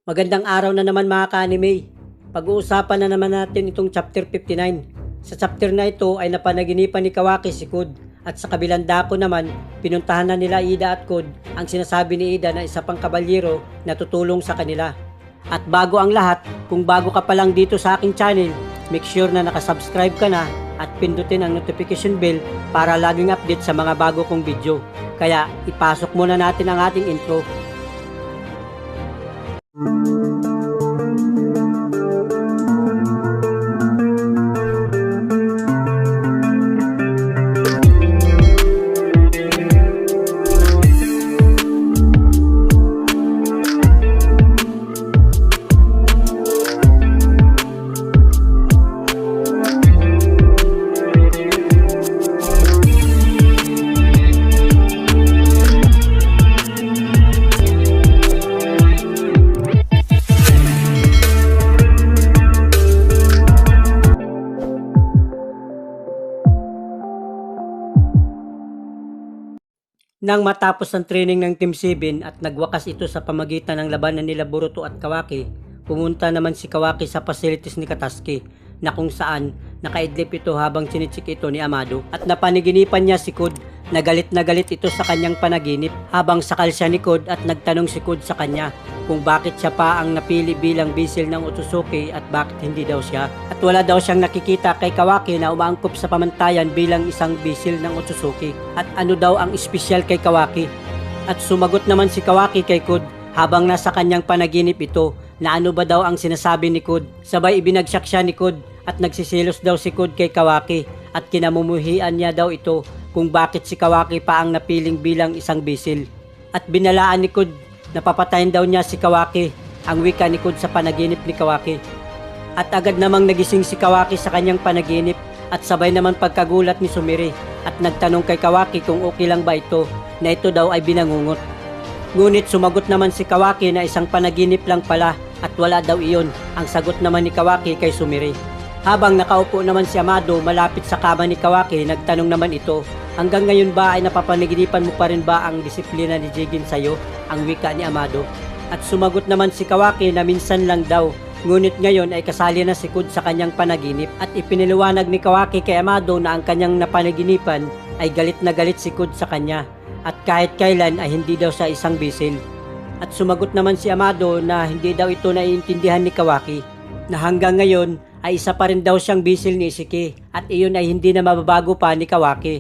Magandang araw na naman mga ka-anime. Pag-uusapan na naman natin itong chapter 59. Sa chapter na ito ay napanaginipan ni Kawaki si Kud at sa kabilang dako naman pinuntahan na nila Ida at Kud ang sinasabi ni Ida na isa pang kabalyero na tutulong sa kanila. At bago ang lahat, kung bago ka pa lang dito sa aking channel, make sure na nakasubscribe ka na at pindutin ang notification bell para laging update sa mga bago kong video. Kaya ipasok muna natin ang ating intro. Nang matapos ang training ng Team 7 at nagwakas ito sa pamagitan ng labanan nila Boruto at Kawaki, pumunta naman si Kawaki sa facilities ni Katasuki na kung saan nakaidlip ito habang chinichik ito ni Amado at napaniginipan niya si Kud na galit ito sa kanyang panaginip habang sakal siya ni Kud at nagtanong si Kud sa kanya kung bakit siya pa ang napili bilang bisil ng Otsutsuki at bakit hindi daw siya. At wala daw siyang nakikita kay Kawaki na umaangkop sa pamantayan bilang isang bisil ng Otsutsuki. At ano daw ang espesyal kay Kawaki? At sumagot naman si Kawaki kay Kud habang nasa kanyang panaginip ito na ano ba daw ang sinasabi ni Kud. Sabay ibinagsak siya ni Kud at nagsisilos daw si Kud kay Kawaki at kinamumuhian niya daw ito kung bakit si Kawaki pa ang napiling bilang isang bisil. At binalaan ni Kud na papatayin daw niya si Kawaki, ang wika ni Kud sa panaginip ni Kawaki. At agad namang nagising si Kawaki sa kanyang panaginip at sabay naman pagkagulat ni Sumire at nagtanong kay Kawaki kung okay lang ba ito na ito daw ay binangungot. Ngunit sumagot naman si Kawaki na isang panaginip lang pala at wala daw iyon ang sagot naman ni Kawaki kay Sumire. Habang nakaupo naman si Amado malapit sa kama ni Kawaki, nagtanong naman ito, hanggang ngayon ba ay napapanaginipan mo pa rin ba ang disiplina ni Jigen sa'yo? Ang wika ni Amado. At sumagot naman si Kawaki na minsan lang daw, ngunit ngayon ay kasali na si Kud sa kanyang panaginip at ipiniliwanag ni Kawaki kay Amado na ang kanyang napanaginipan ay galit na galit si Kud sa kanya at kahit kailan ay hindi daw siya isang bisil. At sumagot naman si Amado na hindi daw ito naiintindihan ni Kawaki na hanggang ngayon ay isa pa rin daw siyang bisil ni Ishiki at iyon ay hindi na mababago pa ni Kawaki.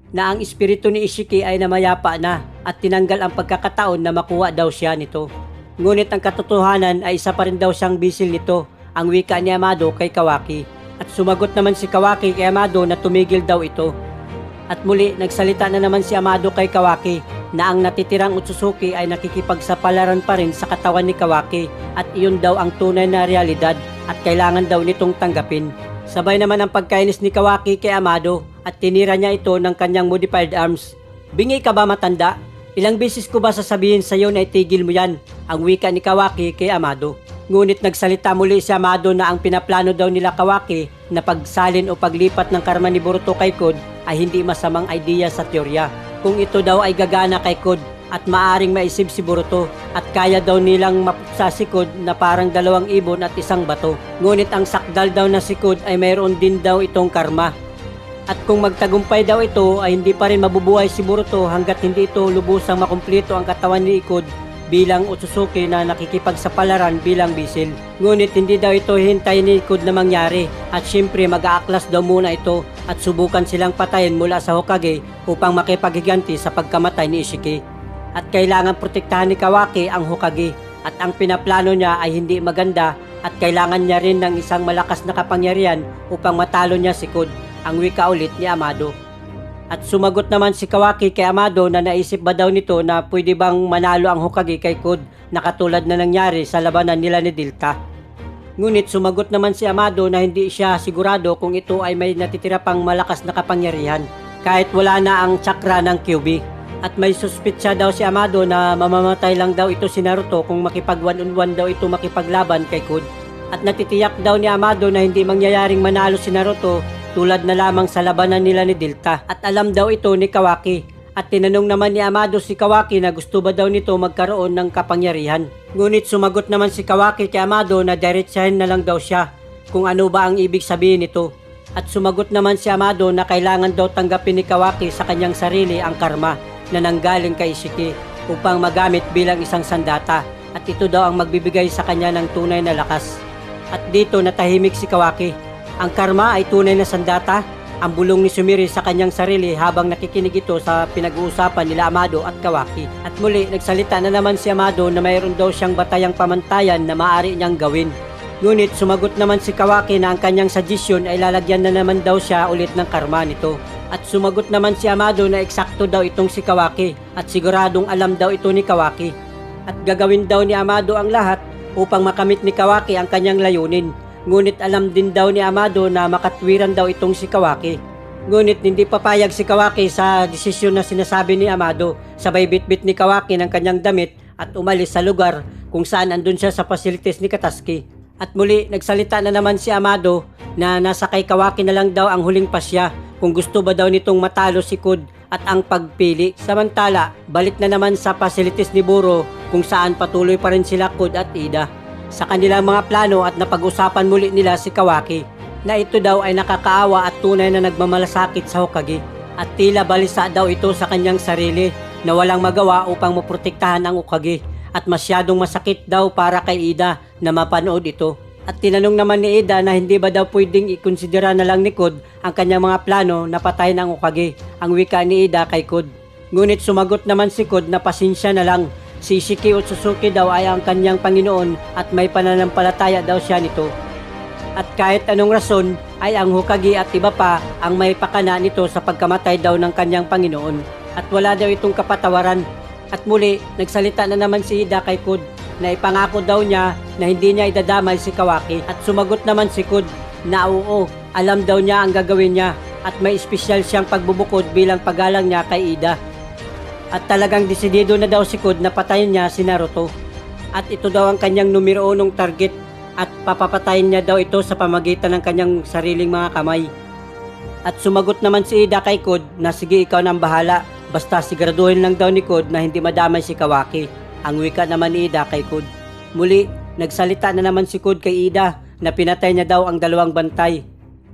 Na ang espiritu ni Ishiki ay namayapa na at tinanggal ang pagkakataon na makuha daw siya nito. Ngunit ang katotohanan ay isa pa rin daw siyang bisil nito, ang wika ni Amado kay Kawaki. At sumagot naman si Kawaki kay Amado na tumigil daw ito. At muli nagsalita na naman si Amado kay Kawaki na ang natitirang Otsutsuki ay nakikipagsapalaran pa rin sa katawan ni Kawaki at iyon daw ang tunay na realidad at kailangan daw nitong tanggapin. Sabay naman ang pagkainis ni Kawaki kay Amado at tinira niya ito ng kanyang modified arms. Bingi ka ba matanda? Ilang beses ko ba sasabihin sa iyo na itigil mo yan? Ang wika ni Kawaki kay Amado. Ngunit nagsalita muli si Amado na ang pinaplano daw nila Kawaki na pagsalin o paglipat ng karma ni Boruto kay Kud ay hindi masamang idea sa teorya. Kung ito daw ay gagana kay Kud at maaring maisip si Boruto at kaya daw nilang mapuksa si Kud na parang dalawang ibon at isang bato. Ngunit ang sakdal daw na si Kud ay mayroon din daw itong karma. At kung magtagumpay daw ito ay hindi pa rin mabubuhay si Boruto hanggat hindi ito lubusang makumpleto ang katawan ni Kud bilang Otsutsuki na nakikipagsapalaran bilang bisil. Ngunit hindi daw ito hintayin ni Kud na mangyari at syempre mag-aaklas daw muna ito at subukan silang patayin mula sa Hokage upang makipaghiganti sa pagkamatay ni Ishiki. At kailangan protektahan ni Kawaki ang Hokage at ang pinaplano niya ay hindi maganda at kailangan niya rin ng isang malakas na kapangyarihan upang matalo niya si Kud, ang wika ulit ni Amado. At sumagot naman si Kawaki kay Amado na naisip ba daw nito na pwede bang manalo ang Hokage kay Kud na katulad na nangyari sa labanan nila ni Dilta. Ngunit sumagot naman si Amado na hindi siya sigurado kung ito ay may natitira pang malakas na kapangyarihan kahit wala na ang chakra ng Kyuubi. At may suspitsya daw si Amado na mamamatay lang daw ito si Naruto kung makipag one-on-one daw ito makipaglaban kay Kud. At natitiyak daw ni Amado na hindi mangyayaring manalo si Naruto tulad na lamang sa labanan nila ni Dilta. At alam daw ito ni Kawaki At tinanong naman ni Amado si Kawaki na gusto ba daw nito magkaroon ng kapangyarihan. Ngunit sumagot naman si Kawaki kay Amado na diretsahin na lang daw siya kung ano ba ang ibig sabihin nito. At sumagot naman si Amado na kailangan daw tanggapin ni Kawaki sa kanyang sarili ang karma na nanggaling kay Ishiki upang magamit bilang isang sandata, at ito daw ang magbibigay sa kanya ng tunay na lakas. At dito natahimik si Kawaki. Ang karma ay tunay na sandata? Ang bulong ni Sumire sa kanyang sarili habang nakikinig ito sa pinag-uusapan nila Amado at Kawaki. At muli nagsalita na naman si Amado na mayroon daw siyang batayang pamantayan na maaari niyang gawin. Ngunit sumagot naman si Kawaki na ang kanyang suggestion ay lalagyan na naman daw siya ulit ng karma nito. At sumagot naman si Amado na eksakto daw itong si Kawaki at siguradong alam daw ito ni Kawaki. At gagawin daw ni Amado ang lahat upang makamit ni Kawaki ang kanyang layunin. Ngunit alam din daw ni Amado na makatwiran daw itong si Kawaki. Ngunit hindi papayag si Kawaki sa desisyon na sinasabi ni Amado. Sabay bitbit ni Kawaki ng kanyang damit at umalis sa lugar kung saan andun siya sa facilities ni Katasuki. At muli nagsalita na naman si Amado na nasa kay Kawaki na lang daw ang huling pasya kung gusto ba daw nitong matalo si Kud at ang pagpili. Samantala, balik na naman sa facilities ni Buro kung saan patuloy pa rin sila Kud at Ida sa kanilang mga plano, at napag-usapan muli nila si Kawaki na ito daw ay nakakaawa at tunay na nagmamalasakit sa Hokage at tila balisa daw ito sa kanyang sarili na walang magawa upang maprotektahan ang Hokage, at masyadong masakit daw para kay Ida na mapanood ito. At tinanong naman ni Ida na hindi ba daw pwedeng ikonsidera na lang ni Kud ang kanyang mga plano na patayin ang Hokage, ang wika ni Ida kay Kud. Ngunit sumagot naman si Kud na pasensya na lang. Si Ishiki Otsutsuki daw ay ang kanyang Panginoon at may pananampalataya daw siya nito. At kahit anong rason ay ang Hokage at iba pa ang may pakana nito sa pagkamatay daw ng kanyang Panginoon, at wala daw itong kapatawaran. At muli nagsalita na naman si Ida kay Kud na ipangako daw niya na hindi niya idadamay si Kawaki, at sumagot naman si Kud na oo, alam daw niya ang gagawin niya at may espesyal siyang pagbubukod bilang paggalang niya kay Ida. At talagang desidido na daw si Kud na patayin niya si Naruto. At ito daw ang kanyang numero 1 target, at papapatayin niya daw ito sa pamagitan ng kanyang sariling mga kamay. At sumagot naman si Ida kay Kud na sige, ikaw nang bahala, basta siguraduhin lang daw ni Kud na hindi madamay si Kawaki, ang wika naman ni Ida kay Kud. Muli nagsalita na naman si Kud kay Ida na pinatay niya daw ang dalawang bantay.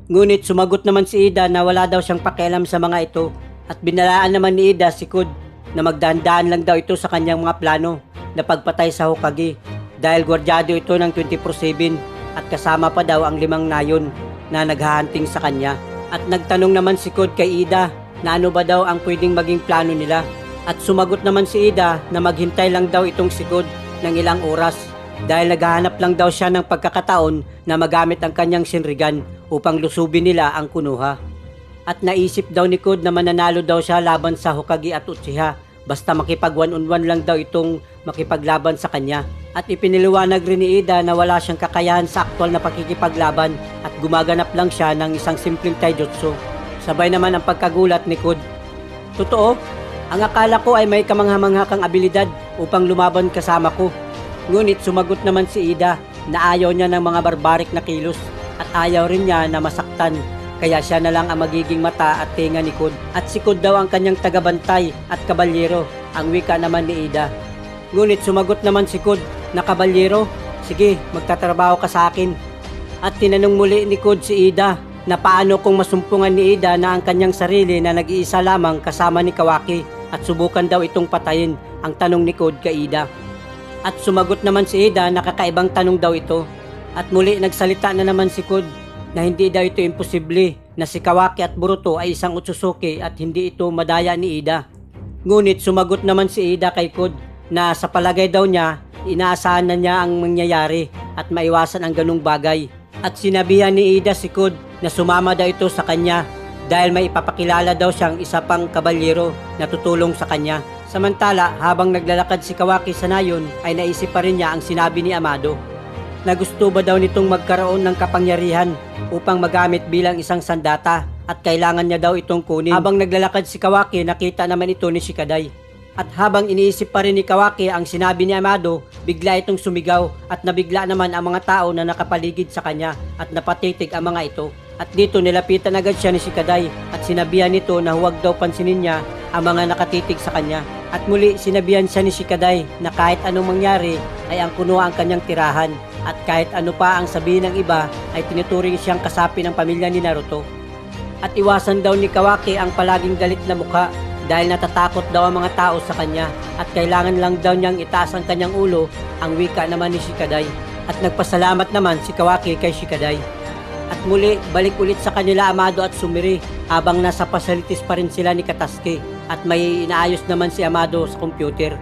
Ngunit sumagot naman si Ida na wala daw siyang pakialam sa mga ito, at binalaan naman ni Ida si Kud na magdaan-daan lang daw ito sa kanyang mga plano na pagpatay sa Hokage, dahil gwardyado ito ng 24/7 at kasama pa daw ang 5 nayon na naghahunting sa kanya. At nagtanong naman si Kud kay Ida na ano ba daw ang pwedeng maging plano nila, at sumagot naman si Ida na maghintay lang daw itong si Kud ng ilang oras dahil naghahanap lang daw siya ng pagkakataon na magamit ang kanyang Shinrigan upang lusubin nila ang Konoha. At naisip daw ni Kud na mananalo daw siya laban sa Hokage at Uchiha basta makipag 1-on-1 lang daw itong makipaglaban sa kanya. At ipiniliwanag rin ni Ida na wala siyang kakayahan sa aktwal na pakikipaglaban at gumaganap lang siya ng isang simpleng taijutsu. Sabay naman ang pagkagulat ni Kud. Totoo, ang akala ko ay may kamangha-mangha kang abilidad upang lumaban kasama ko. Ngunit sumagot naman si Ida na ayaw niya ng mga barbaric na kilos at ayaw rin niya na masaktan. Kaya siya na lang ang magiging mata at tenga ni Kud. At si Kud daw ang kanyang tagabantay at kabalyero, ang wika naman ni Ida. Ngunit sumagot naman si Kud na kabalyero, sige, magtatrabaho ka sa akin. At tinanong muli ni Kud si Ida na paano kung masumpungan ni Ida na ang kanyang sarili na nag-iisa lamang kasama ni Kawaki at subukan daw itong patayin, ang tanong ni Kud kay Ida. At sumagot naman si Ida na kakaibang tanong daw ito. At muli nagsalita na naman si Kud na hindi daw ito imposible na si Kawaki at Boruto ay isang Otsutsuki at hindi ito madaya ni Ida. Ngunit sumagot naman si Ida kay Kud na sa palagay daw niya, inaasahan na niya ang mangyayari at maiwasan ang ganung bagay. At sinabihan ni Ida si Kud na sumama daw ito sa kanya dahil may ipapakilala daw siyang isa pang kabalyero na tutulong sa kanya. Samantala, habang naglalakad si Kawaki sa nayon ay naisip pa rin niya ang sinabi ni Amado na gusto ba daw nitong magkaroon ng kapangyarihan upang magamit bilang isang sandata at kailangan niya daw itong kunin. Habang naglalakad si Kawaki, nakita naman ito ni Shikadai. At habang iniisip pa rin ni Kawaki ang sinabi ni Amado, bigla itong sumigaw at nabigla naman ang mga tao na nakapaligid sa kanya at napatitig ang mga ito. At dito nilapitan agad siya ni Shikadai at sinabihan nito na huwag daw pansinin niya ang mga nakatitig sa kanya. At muli sinabihan siya ni Shikadai na kahit anong mangyari ay ang Konoha ang kanyang tirahan, at kahit ano pa ang sabihin ng iba ay tinuturing siyang kasapi ng pamilya ni Naruto. At iwasan daw ni Kawaki ang palaging galit na mukha dahil natatakot daw ang mga tao sa kanya, at kailangan lang daw niyang itaas ang kanyang ulo, ang wika naman ni Shikadai. At nagpasalamat naman si Kawaki kay Shikadai. At muli balik ulit sa kanila Amado at Sumire habang nasa facilities pa rin sila ni Katasuki, at may inaayos naman si Amado sa computer.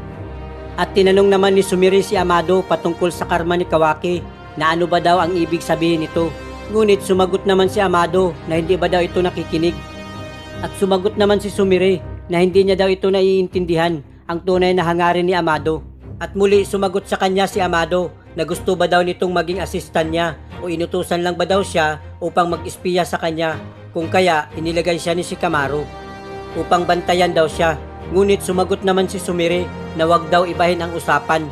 At tinanong naman ni Sumire si Amado patungkol sa karma ni Kawaki na ano ba daw ang ibig sabihin nito. Ngunit sumagot naman si Amado na hindi ba daw ito nakikinig. At sumagot naman si Sumire na hindi niya daw ito naiintindihan ang tunay na hangarin ni Amado. At muli sumagot sa kanya si Amado na gusto ba daw nitong maging assistant niya o inutusan lang ba daw siya upang mag-espiya sa kanya, kung kaya inilagay siya ni Shikamaru upang bantayan daw siya. Ngunit sumagot naman si Sumire na wag daw ibahin ang usapan.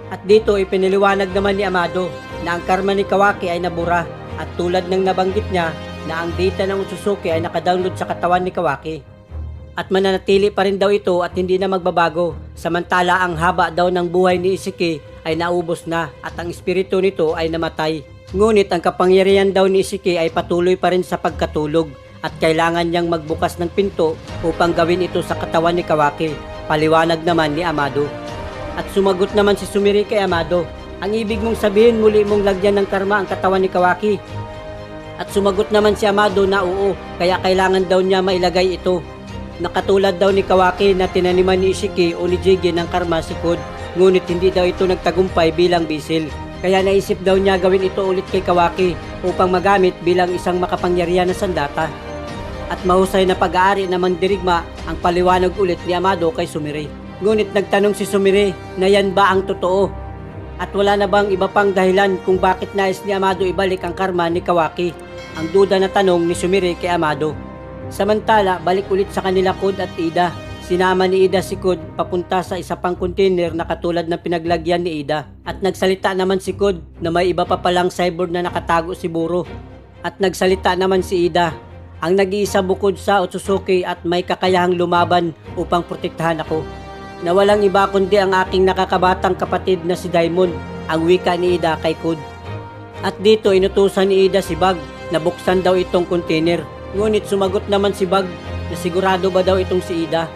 At dito ipiniliwanag naman ni Amado na ang karma ni Kawaki ay nabura, at tulad ng nabanggit niya na ang data ng Otsutsuki ay nakadownload sa katawan ni Kawaki. At mananatili pa rin daw ito at hindi na magbabago, samantala ang haba daw ng buhay ni Isiki ay naubos na at ang espiritu nito ay namatay. Ngunit ang kapangyarihan daw ni Isiki ay patuloy pa rin sa pagkatulog, at kailangan niyang magbukas ng pinto upang gawin ito sa katawan ni Kawaki, paliwanag naman ni Amado. At sumagot naman si Sumire kay Amado, ang ibig mong sabihin muli mong lagyan ng karma ang katawan ni Kawaki? At sumagot naman si Amado na oo, kaya kailangan daw niya mailagay ito. Nakatulad daw ni Kawaki na tinaniman ni Ishiki o ni Jigi ng karma si Kud, ngunit hindi daw ito nagtagumpay bilang bisil. Kaya naisip daw niya gawin ito ulit kay Kawaki upang magamit bilang isang makapangyarihan na sandata. At mahusay na pag-aari na mandirigma ang paliwanag ulit ni Amado kay Sumire. Ngunit nagtanong si Sumire na yan ba ang totoo? At wala na bang iba pang dahilan kung bakit nais ni Amado ibalik ang karma ni Kawaki? Ang duda na tanong ni Sumire kay Amado. Samantala, balik ulit sa kanila Kud at Ida. Sinama ni Ida si Kud papunta sa isa pang container na katulad ng pinaglagyan ni Ida. At nagsalita naman si Kud na may iba pa palang cyborg na nakatago si Buro. At nagsalita naman si Ida, ang nag-iisa bukod sa Otsutsuki at may kakayahang lumaban upang protektahan ako, na walang iba kundi ang aking nakakabatang kapatid na si Daimon, ang wika ni Ida kay Kud. At dito inutusan ni Ida si Bug na buksan daw itong container. Ngunit sumagot naman si Bug na sigurado ba daw itong si Ida.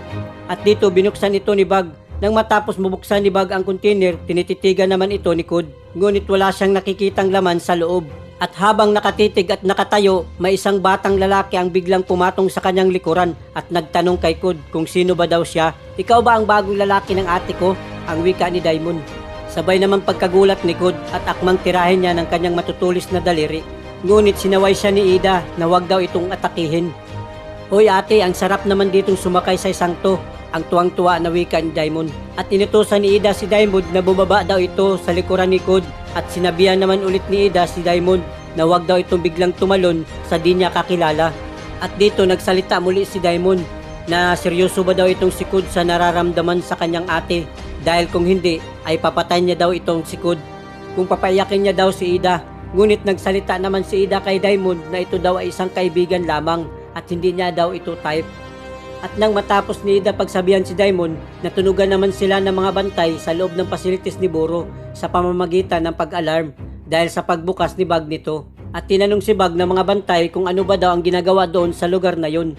At dito binuksan ito ni Bug. Nang matapos mabuksan ni Bug ang container, tinititigan naman ito ni Kud. Ngunit wala siyang nakikitang laman sa loob. At habang nakatitig at nakatayo, may isang batang lalaki ang biglang pumatong sa kanyang likuran at nagtanong kay Kud kung sino ba daw siya. Ikaw ba ang bagong lalaki ng ate ko? Ang wika ni Daimon. Sabay naman pagkagulat ni Kud at akmang tirahin niya ng kanyang matutulis na daliri. Ngunit sinaway siya ni Ida na wag daw itong atakihin. Hoy ate, ang sarap naman ditong sumakay sa isang to, ang tuwang-tuwa na wika ni Daimon. At inutusan ni Ida si Daimon na bumaba daw ito sa likuran ni Kud. At sinabihan naman ulit ni Ida si Daimon na wag daw itong biglang tumalon sa di niya kakilala. At dito nagsalita muli si Daimon na seryoso ba daw itong si Kud sa nararamdaman sa kanyang ate, dahil kung hindi ay papatay niya daw itong si Kud kung papayakin niya daw si Ida. Ngunit nagsalita naman si Ida kay Daimon na ito daw ay isang kaibigan lamang at hindi niya daw ito type. At nang matapos ni Ida pagsabihan si Daimon, natunugan naman sila ng mga bantay sa loob ng facilities ni Buro sa pamamagitan ng pag-alarm dahil sa pagbukas ni Bug nito. At tinanong si Bug ng mga bantay kung ano ba daw ang ginagawa doon sa lugar na yun.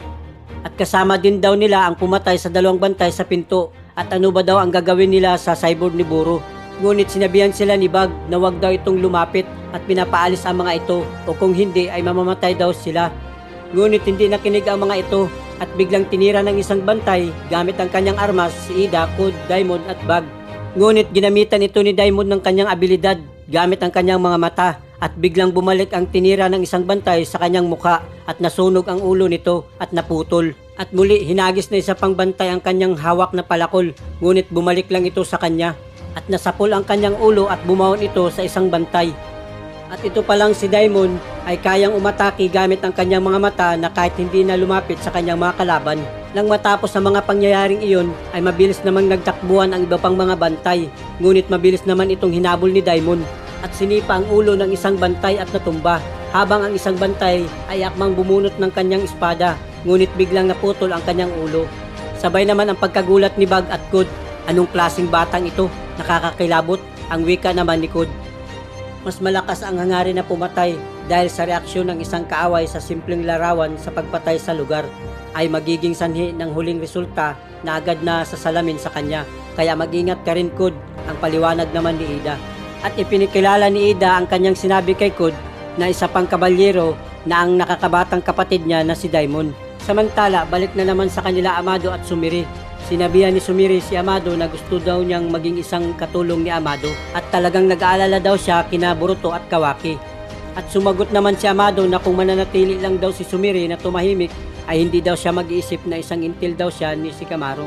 At kasama din daw nila ang pumatay sa dalawang bantay sa pinto at ano ba daw ang gagawin nila sa cyborg ni Buro. Ngunit sinabihan sila ni Bug na wag daw itong lumapit at pinapaalis ang mga ito o kung hindi ay mamamatay daw sila. Ngunit hindi nakinig ang mga ito at biglang tinira ng isang bantay gamit ang kanyang armas si Ida, Kud, Daimon at Bug. Ngunit ginamitan ito ni Daimon ng kanyang abilidad gamit ang kanyang mga mata at biglang bumalik ang tinira ng isang bantay sa kanyang mukha at nasunog ang ulo nito at naputol. At muli hinagis na isa pang bantay ang kanyang hawak na palakol, ngunit bumalik lang ito sa kanya at nasapol ang kanyang ulo at bumawon ito sa isang bantay. At ito pa lang si Daimon ay kayang umatake gamit ang kanyang mga mata na kahit hindi na lumapit sa kanyang mga kalaban. Nang matapos ang mga pangyayaring iyon ay mabilis namang nagtakbuhan ang iba pang mga bantay, ngunit mabilis naman itong hinabol ni Daimon at sinipa ang ulo ng isang bantay at natumba, habang ang isang bantay ay akmang bumunot ng kanyang espada, ngunit biglang naputol ang kanyang ulo. Sabay naman ang pagkagulat ni Bag at Kud. Anong klaseng batang ito? Nakakakilabot. Ang wika naman ni Kud. Mas malakas ang hangarin na pumatay dahil sa reaksyon ng isang kaaway sa simpleng larawan sa pagpatay sa lugar ay magiging sanhi ng huling resulta na agad na sasalamin sa kanya. Kaya mag-ingat ka rin, Kud, ang paliwanag naman ni Ida. At ipinikilala ni Ida ang kanyang sinabi kay Kud na isa pang kabalyero na ang nakakabatang kapatid niya na si Daimon. Samantala, balik na naman sa kanila Amado at Sumire. Sinabihan ni Sumire si Amado na gusto daw niyang maging isang katulong ni Amado at talagang nag-aalala daw siya kina Boruto at Kawaki. At sumagot naman si Amado na kung mananatili lang daw si Sumire na tumahimik ay hindi daw siya mag-iisip na isang intil daw siya ni Shikamaru.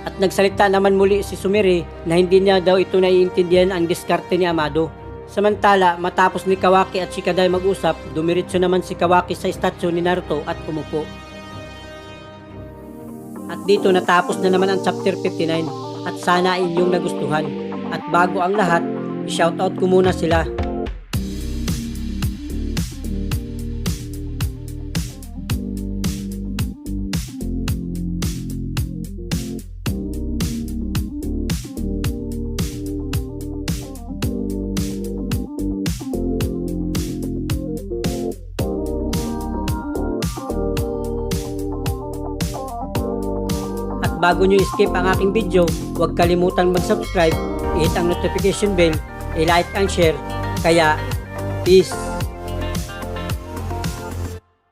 At nagsalita naman muli si Sumire na hindi niya daw ito naiintindihan ang diskarte ni Amado. Samantala, matapos ni Kawaki at Shikadai mag-usap, dumiretso naman si Kawaki sa statue ni Naruto at umupo. At dito natapos na naman ang chapter 59 at sana ay inyong nagustuhan. At bago ang lahat, i-shoutout ko muna sila. Bago nyo skip ang aking video, huwag kalimutan mag-subscribe, i-hit ang notification bell, i-like and share. Kaya, peace!